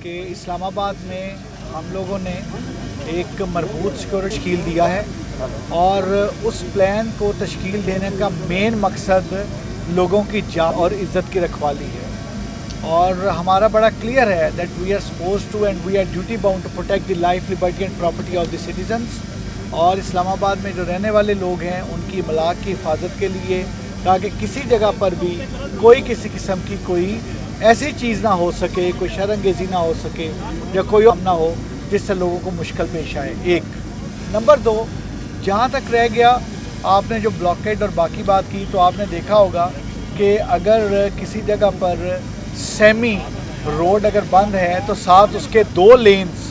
कि इस्लामाबाद में हम लोगों ने एक मरबूत सिक्योरिटी तश्कील दिया है और उस प्लान को तश्कील देने का मेन मकसद लोगों की जान और इज़्ज़त की रखवाली है। और हमारा बड़ा क्लियर है that we are suppose to and we are duty bound to protect the life, liberty and property of the citizens. और इस्लामाबाद में जो रहने वाले लोग हैं उनकी मलाक की हिफाजत के लिए, ताकि किसी जगह पर भी कोई किसी किस्म की कोई ऐसी चीज़ ना हो सके, कोई शर्मंगेज़ी ना हो सके या कोई ना हो जिससे लोगों को मुश्किल पेश आए। एक नंबर 2, जहाँ तक रह गया आपने जो ब्लॉकेड और बाकी बात की, तो आपने देखा होगा कि अगर किसी जगह पर सेमी रोड अगर बंद है तो साथ उसके 2 लेन्स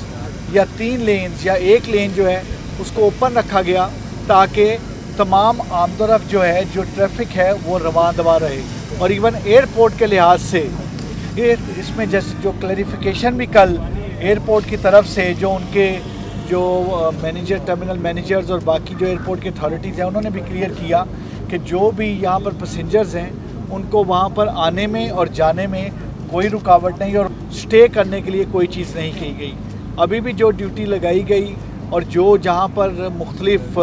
या 3 लेन्स या 1 लेन जो है उसको ओपन रखा गया ताकि तमाम आमदोरफ्त जो है, जो ट्रैफिक है वो रवां दवा रहे। और इवन एयरपोर्ट के लिहाज से ये इसमें जैसे जो क्लैरिफिकेशन भी कल एयरपोर्ट की तरफ से जो उनके जो मैनेजर, टर्मिनल मैनेजर्स और बाकी जो एयरपोर्ट की अथॉरिटीज़ हैं उन्होंने भी क्लियर किया कि जो भी यहाँ पर पैसेंजर्स हैं उनको वहाँ पर आने में और जाने में कोई रुकावट नहीं और स्टे करने के लिए कोई चीज़ नहीं की गई। अभी भी जो ड्यूटी लगाई गई और जो जहाँ पर मुख्तलिफ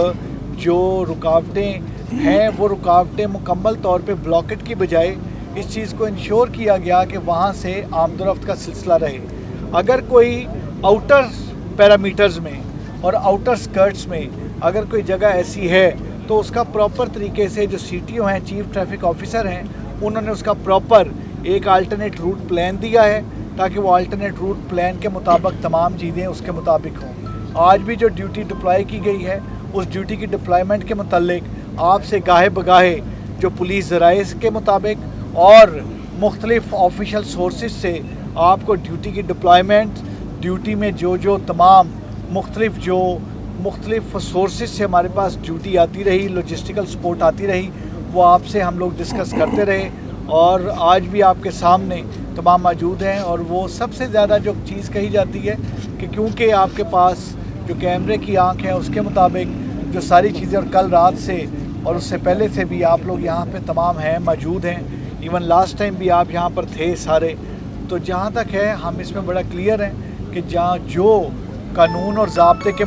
जो रुकावटें हैं वो रुकावटें मुकम्मल तौर पे ब्लॉकेट की बजाय इस चीज़ को इंश्योर किया गया कि वहाँ से आमदोरफ्त का सिलसिला रहे। अगर कोई आउटर पैरामीटर्स में और आउटर स्कर्ट्स में अगर कोई जगह ऐसी है तो उसका प्रॉपर तरीके से जो CTO हैं, चीफ ट्रैफिक ऑफिसर हैं, उन्होंने उसका प्रॉपर एक अल्टरनेट रूट प्लान दिया है ताकि वो अल्टरनेट रूट प्लान के मुताबिक तमाम चीज़ें उसके मुताबिक हों। आज भी जो ड्यूटी डिप्लॉय की गई है उस ड्यूटी की डिप्लॉयमेंट के मुतालिक आपसे गाहे बगाहे जो पुलिस ज़राए के मुताबिक और मुख्तलिफ ऑफिशियल सोर्सेज से आपको ड्यूटी की डिप्लॉयमेंट, ड्यूटी में जो तमाम मुख्तलिफ सोर्सेज से हमारे पास ड्यूटी आती रही, लॉजिस्टिकल सपोर्ट आती रही, वो आपसे हम लोग डिस्कस करते रहे और आज भी आपके सामने तमाम मौजूद हैं। और वो सबसे ज़्यादा जो चीज़ कही जाती है कि क्योंकि आपके पास जो कैमरे की आंख है उसके मुताबिक जो सारी चीज़ें, और कल रात से और उससे पहले से भी आप लोग यहाँ पे तमाम हैं, मौजूद हैं। इवन लास्ट टाइम भी आप यहाँ पर थे सारे। तो जहाँ तक है हम इसमें बड़ा क्लियर हैं कि जहाँ जो कानून और ज़ाब्ते के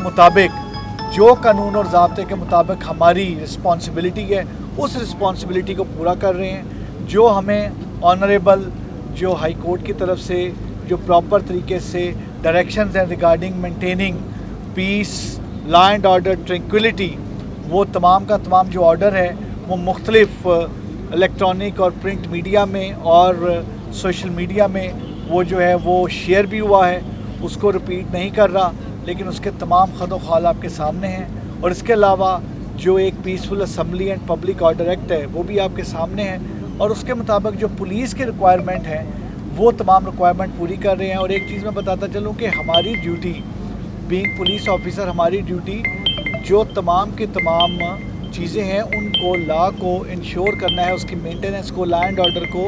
मुताबिक हमारी रिस्पॉन्सिबिलिटी है उस रिस्पॉन्सिबिलिटी को पूरा कर रहे हैं। जो हमें ऑनरेबल जो हाई कोर्ट की तरफ से जो प्रॉपर तरीके से डायरेक्शंस हैं regarding maintaining peace, law and order, tranquillity, वो तमाम का तमाम जो ऑर्डर है वो मुख्तलिफ इलेक्ट्रॉनिक और प्रिंट मीडिया में और सोशल मीडिया में वो जो है वो शेयर भी हुआ है। उसको रिपीट नहीं कर रहा, लेकिन उसके तमाम खद ख्वाल आपके सामने हैं। और इसके अलावा जो एक peaceful assembly and public order act है वो भी आपके सामने है और उसके मुताबिक जो पुलिस की रिक्वायरमेंट है वो तमाम रिक्वायरमेंट पूरी कर रहे हैं। और एक चीज़ मैं बताता चलूँ कि हमारी ड्यूटी बीइंग पुलिस ऑफिसर, हमारी ड्यूटी जो तमाम के तमाम चीज़ें हैं उनको लॉ को इंश्योर करना है, उसकी मेंटेनेंस को, लॉ एंड ऑर्डर को,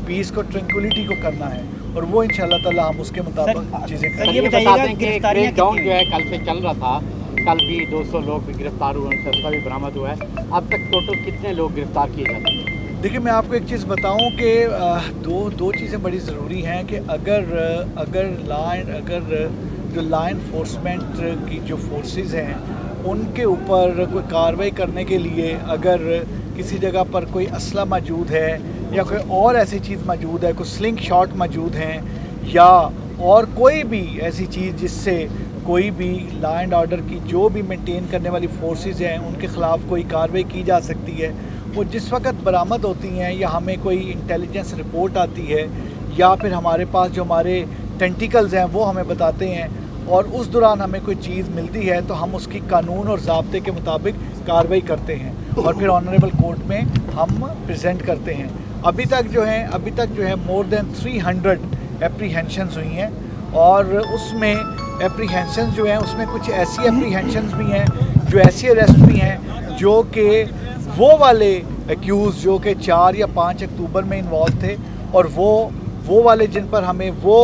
पीस को, ट्रैंक्विलिटी को करना है और वो इंशाल्लाह ताला हम उसके मुताबिक चीज़ें करेंगे। ये बताइएगा कि क्रैकडाउन जो है कल से चल रहा था, कल भी 200 लोग भी गिरफ्तार हुए, उनसे उसका भी बरामद हुआ है। अब तक टोटल कितने लोग गिरफ्तार किए जाते हैं? देखिए, मैं आपको एक चीज़ बताऊं कि दो चीज़ें बड़ी ज़रूरी हैं कि अगर जो लॉ एनफोर्समेंट की जो फोर्सेस हैं उनके ऊपर कोई कार्रवाई करने के लिए अगर किसी जगह पर कोई असला मौजूद है या कोई और ऐसी चीज़ मौजूद है, कोई स्लिंग शॉट मौजूद हैं या और कोई भी ऐसी चीज़ जिससे कोई भी लॉ एंड ऑर्डर की जो भी मेंटेन करने वाली फोर्सेस हैं उनके ख़िलाफ़ कोई कार्रवाई की जा सकती है, वो जिस वक्त बरामद होती हैं या हमें कोई इंटेलिजेंस रिपोर्ट आती है या फिर हमारे पास जो हमारे टेंटिकल्स हैं वो हमें बताते हैं और उस दौरान हमें कोई चीज़ मिलती है तो हम उसकी कानून और ज़ाब्ते के मुताबिक कार्रवाई करते हैं और फिर ऑनरेबल कोर्ट में हम प्रेजेंट करते हैं। अभी तक जो है मोर देन 300 एप्रीहेंशंस हुई हैं और उसमें एप्रीहेंशंस जो हैं उसमें कुछ ऐसी एप्रीहेंशंस भी हैं, जो ऐसी अरेस्ट भी हैं जो कि वो वाले एक्यूज़ जो कि 4 या 5 अक्टूबर में इन्वॉल्व थे और वो वाले जिन पर हमें वो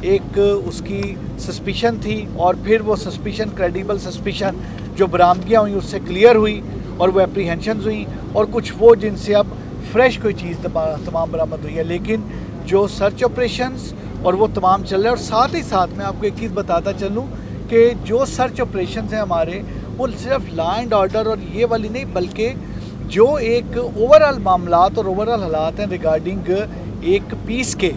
एक उसकी सस्पिशन थी और फिर वो सस्पिशन, क्रेडिबल सस्पिशन जो बरामदगियाँ हुई उससे क्लियर हुई और वो एप्रीहेंशंस हुई और कुछ वो जिनसे अब फ्रेश कोई चीज़ तमाम बरामद हुई है। लेकिन जो सर्च ऑपरेशंस और वो तमाम चल रहे हैं। और साथ ही साथ मैं आपको एक चीज़ बताता चलूँ कि जो सर्च ऑपरेशन हैं हमारे, वो सिर्फ लॉ एंड ऑर्डर और ये वाली नहीं, बल्कि जो एक ओवरऑल मामलात और ओवरऑल हालात हैं रिगार्डिंग एक पीस के,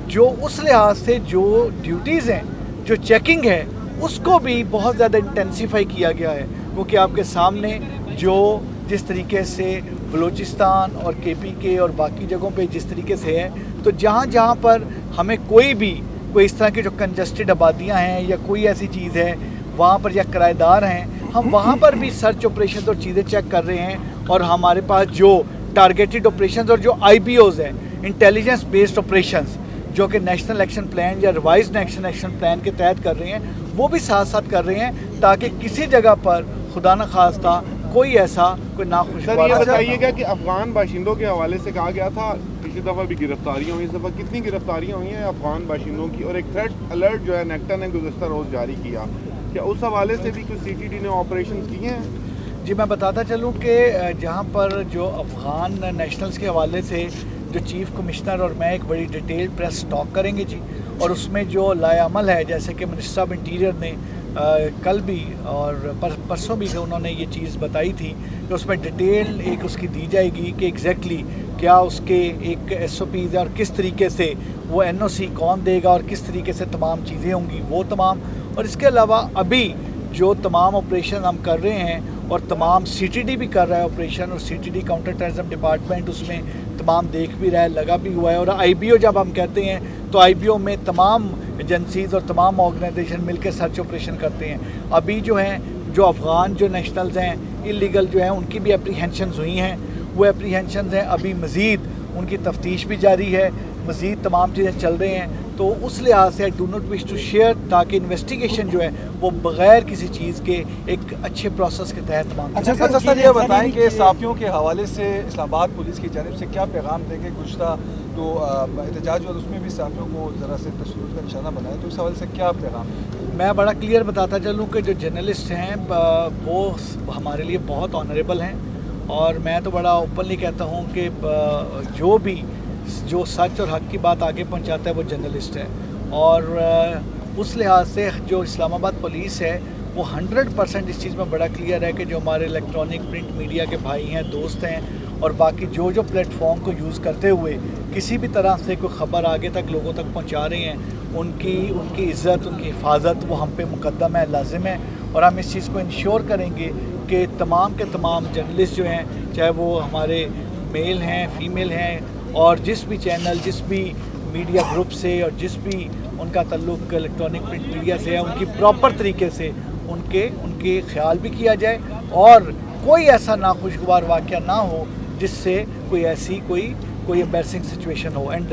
जो उस लिहाज से जो ड्यूटीज़ हैं, जो चेकिंग है, उसको भी बहुत ज़्यादा इंटेंसीफाई किया गया है। क्योंकि आपके सामने जो जिस तरीके से बलूचिस्तान और KPK और बाकी जगहों पे जिस तरीके से है, तो जहाँ जहाँ पर हमें कोई इस तरह की जो कंजस्टेड आबादियाँ हैं या कोई ऐसी चीज़ है वहाँ पर, या किराएदार हैं, हम वहाँ पर भी सर्च ऑपरेशन और चीज़ें चेक कर रहे हैं। और हमारे पास जो टारगेटेड ऑपरेशंस और जो IBOs हैं, इंटेलिजेंस बेस्ड ऑपरेशंस, जो कि नेशनल एक्शन प्लान या रिवाइज्ड नेशनल एक्शन प्लान के तहत कर रहे हैं, वो भी साथ साथ कर रहे हैं, ताकि किसी जगह पर खुदा न खास्ता कोई ऐसा कोई नाखुशगवार। सर, ये बताइएगा कि अफगान बाशिंदों के हवाले से कहा गया था पिछली दफ़ा भी गिरफ्तारियाँ हुई, इस दफ़ा कितनी गिरफ्तारियाँ हुई हैं अफगान बाशिंदों की? और एक थ्रेट अलर्ट जो है नेक्टा ने गुज़श्ता रोज़ जारी किया, क्या उस हवाले से भी कुछ CTD ने ऑपरेशन किए हैं? जी, मैं बताता चलूँ कि जहाँ पर जो अफ़गान नेशनल्स के हवाले से जो चीफ़ कमिश्नर और मैं एक बड़ी डिटेल प्रेस स्टॉक करेंगे जी, और उसमें जो लाएअमल है, जैसे कि मिनिस्टर ऑफ इंटीरियर ने कल भी और परसों भी उन्होंने ये चीज़ बताई थी कि उसमें डिटेल एक उसकी दी जाएगी कि एग्जैक्टली क्या उसके एक SOPs है और किस तरीके से वो NOC कौन देगा और किस तरीके से तमाम चीज़ें होंगी वो तमाम। और इसके अलावा अभी जो तमाम ऑपरेशन हम कर रहे हैं और तमाम CTD भी कर रहा है ऑपरेशन, और CTD काउंटर टेररिज्म डिपार्टमेंट उसमें तमाम देख भी रहा है, लगा भी हुआ है। और IBO जब हम कहते हैं तो IBO में तमाम एजेंसीज़ और तमाम ऑर्गेनाइजेशन मिलकर सर्च ऑपरेशन करते हैं। अभी जो हैं जो अफ़गान जो नेशनल्स हैं इलीगल जो हैं, उनकी भी एप्रीहेंशंस हुई हैं, वो एप्रीहेंशंस हैं, अभी मज़ीद उनकी तफ्तीश भी जारी है, मज़ीद तमाम चीज़ें चल रही हैं। तो उस लिहाज से I do not wish to share, ताकि इन्वेस्टिगेशन जो है वो बग़ैर किसी चीज़ के एक अच्छे प्रोसेस के तहत तमाम। अच्छा सर, ये बताएं कि साफ़ियों के हवाले से इस्लामाबाद पुलिस की जानिब से क्या पैगाम देंगे? गुज़श्ता तो एहतजाज हुआ, उसमें भी साफ़ियों को ज़रा से तशद्दुद का निशाना बनाया, तो इस हवाले से क्या पैगाम? मैं बड़ा क्लियर बताता चलूँ कि जो जर्नलिस्ट हैं वो हमारे लिए बहुत ऑनरेबल हैं, और मैं तो बड़ा ओपनली कहता हूँ कि जो सच और हक़ की बात आगे पहुँचाता है वो जर्नलिस्ट है। और उस लिहाज से जो इस्लामाबाद पुलिस है वो 100% इस चीज़ में बड़ा क्लियर है कि जो हमारे इलेक्ट्रॉनिक प्रिंट मीडिया के भाई हैं, दोस्त हैं, और बाकी जो प्लेटफॉर्म को यूज़ करते हुए किसी भी तरह से कोई ख़बर आगे तक लोगों तक पहुंचा रहे हैं, उनकी इज़्ज़त, उनकी हिफाजत वो हम पे मुकद्दम है, लाजिम है। और हम इस चीज़ को इंश्योर करेंगे कि तमाम के तमाम जर्नलिस्ट जो हैं, चाहे वो हमारे मेल हैं, फ़ीमेल हैं, और जिस भी चैनल, जिस भी मीडिया ग्रुप से और जिस भी उनका ताल्लुक़ इलेक्ट्रॉनिक प्रिंट मीडिया से है, उनकी प्रॉपर तरीके से उनके ख्याल भी किया जाए, और कोई ऐसा नाखुशगवार वाक़या ना हो जिससे कोई एम्बैरसिंग सिचुएशन हो। एंड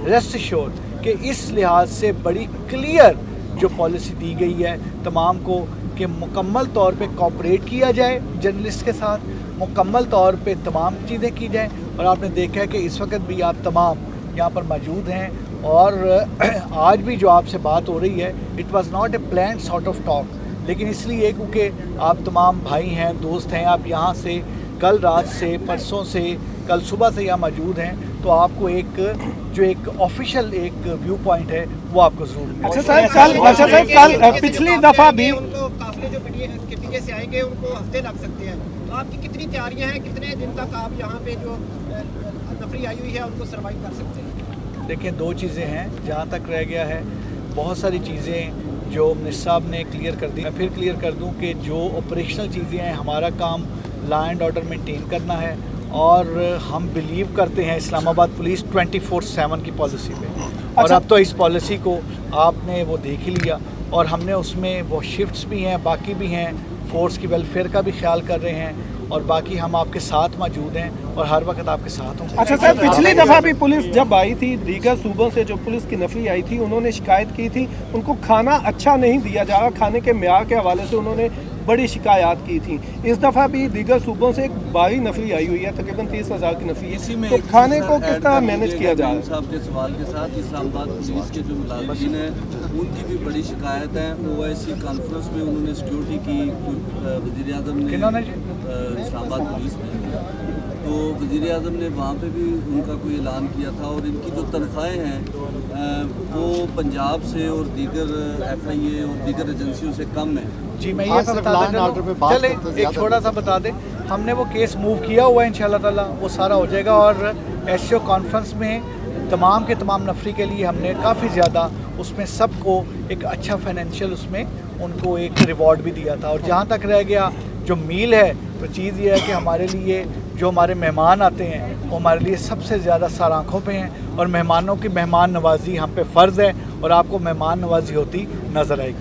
रेस्ट एश्योर्ड कि इस लिहाज से बड़ी क्लियर जो पॉलिसी दी गई है तमाम को कि मुकम्मल तौर पे कोऑपरेट किया जाए जर्नलिस्ट के साथ, मुकम्मल तौर पे तमाम चीज़ें की जाएँ। और आपने देखा है कि इस वक्त भी आप तमाम यहाँ पर मौजूद हैं, और आज भी जो आपसे बात हो रही है, it was not a planned sort of talk, लेकिन इसलिए क्योंकि आप तमाम भाई हैं, दोस्त हैं, आप यहाँ से कल रात से, परसों से, कल सुबह से यहाँ मौजूद हैं, तो आपको एक ऑफिशियल एक व्यू पॉइंट है वो आपको ज़रूर मिलेगा। अच्छा सर, कल पिछली दफ़ा भी उनको काफिले जो KPK से आएंगे उनको हफ्ते लग सकते हैं, तो आपकी कितनी तैयारियां हैं, कितने दिन तक आप यहाँ पे जो नफरी आई हुई है उनको सर्वाइव कर सकते हैं? देखिए, दो चीज़ें हैं जहाँ तक रह गया है, बहुत सारी चीज़ें जो मिनिस्टर साहब ने क्लियर कर दी। मैं फिर क्लियर कर दूं कि जो ऑपरेशनल चीज़ें हैं, हमारा काम लॉ एंड ऑर्डर मेंटेन करना है, और हम बिलीव करते हैं इस्लामाबाद पुलिस 24/7 की पॉलिसी पे। और अब तो इस पॉलिसी को आपने वो देख ही लिया, और हमने उसमें वो शिफ्ट्स भी हैं, बाकी भी हैं, फोर्स की वेलफेयर का भी ख्याल कर रहे हैं, और बाकी हम आपके साथ मौजूद हैं और हर वक्त आपके साथ होंगे। अच्छा सर, पिछली दफ़ा भी पुलिस जब आई थी, दीगर सूबों से जो पुलिस की नफरी आई थी, उन्होंने शिकायत की थी उनको खाना अच्छा नहीं दिया जा रहा, खाने के मेयार के हवाले से उन्होंने बड़ी शिकायत की थी। इस दफ़ा भी दीगर सूबों से एक भारी नफरी आई हुई है, तकरीबन 30,000 की नफरी है, तो खाने को किस तरह मैनेज किया जा रहा है? साहब के सवाल के साथ इस्लामाबाद पुलिस के जो मुलाजिम हैं उनकी भी बड़ी शिकायत है। OIC कॉन्फ्रेंस में उन्होंने सिक्योरिटी की, वज़ीर आज़म ने इस्लामाबाद पुलिस में, तो तो वज़ीर आज़म ने वहाँ पे भी उनका कोई ऐलान किया था, और इनकी जो तनख्वाहें हैं वो पंजाब से और दीगर FIA और दीगर एजेंसियों से कम है। जी मैं ये बता दें, चले एक छोटा सा बता दें, हमने वो केस मूव किया हुआ है इंशाल्लाह ताला, वो सारा हो जाएगा। और SCO कॉन्फ्रेंस में तमाम के तमाम नफरी के लिए हमने काफ़ी ज़्यादा उसमें सबको एक अच्छा फाइनेंशियल उसमें उनको एक रिवॉर्ड भी दिया था। और जहाँ तक रह गया जो मील है, तो चीज़ ये है कि हमारे लिए जो हमारे मेहमान आते हैं वो हमारे लिए सबसे ज़्यादा सर आँखों पे हैं, और मेहमानों की मेहमान नवाजी हम पे फ़र्ज़ है, और आपको मेहमान नवाजी होती नज़र आएगी।